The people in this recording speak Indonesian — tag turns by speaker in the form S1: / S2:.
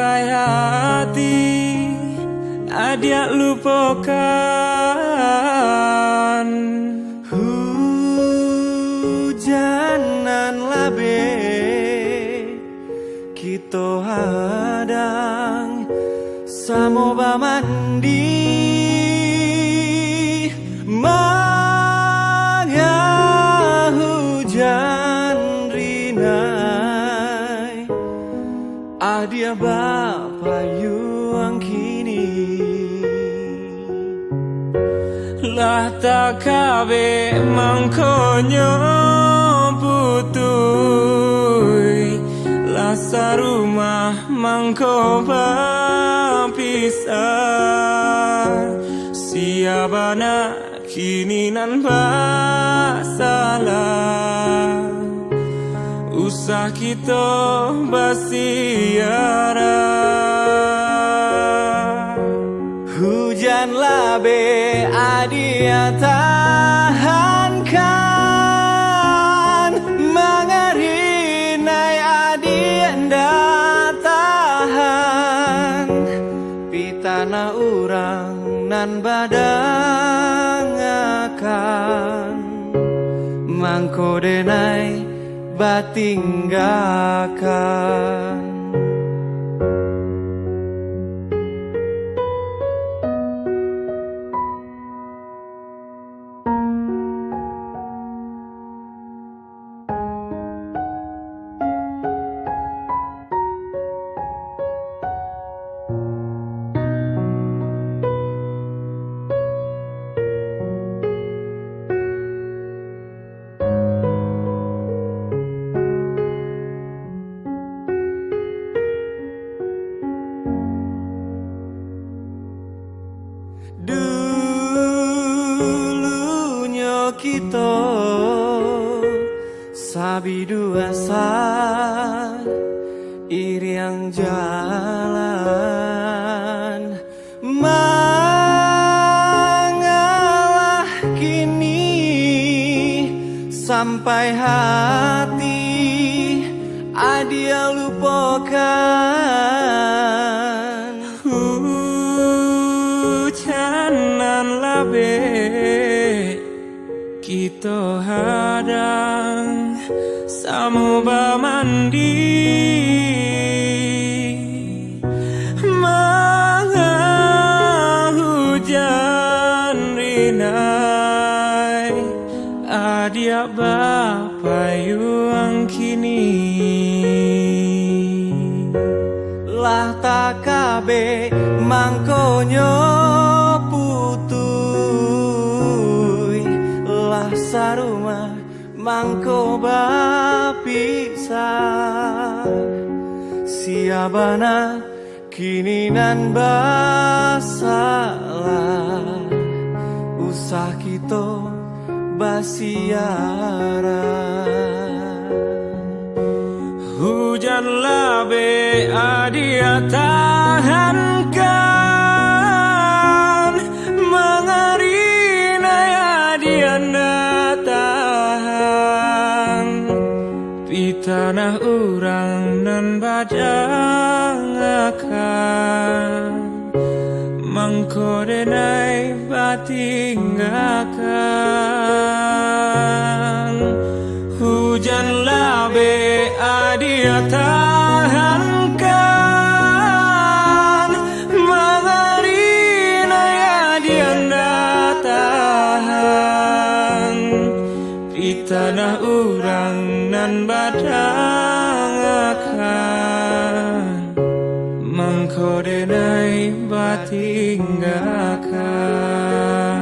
S1: sampai hati adia lupakan.
S2: Hujanan labe kita hadang samoba mandi manga hujan rinai adia bapa yuang kini
S1: lah tak kabe mangkonyo putui lah sarumah mangko pisah siabana kini nan basalah usah kita basiara.
S2: Hujan labe adia tahankan mengarinai adia nda tahan pitana urang nan badang akan mangko denai batinggakan. Dulunya kita sabi dua sar iriang jalan mangalah kini sampai hati adia lupakan.
S1: Hujanan labe kita hadang samoba mandi manga hujan rinai adia bapa yuang kini
S2: lah tak kabe mangkonyo putui lah sarumah mangko bapisah siabana kini nan basalah usah kita basiara.
S1: Hujan labe adia tahankan mengarinai adia nda tahan pitana urang nan badang akan mangko denai batinggakan. Hujan labe adia tahankan mengarinai adia nda tahan pitana urang nan badang akan mangko denai batinggakan.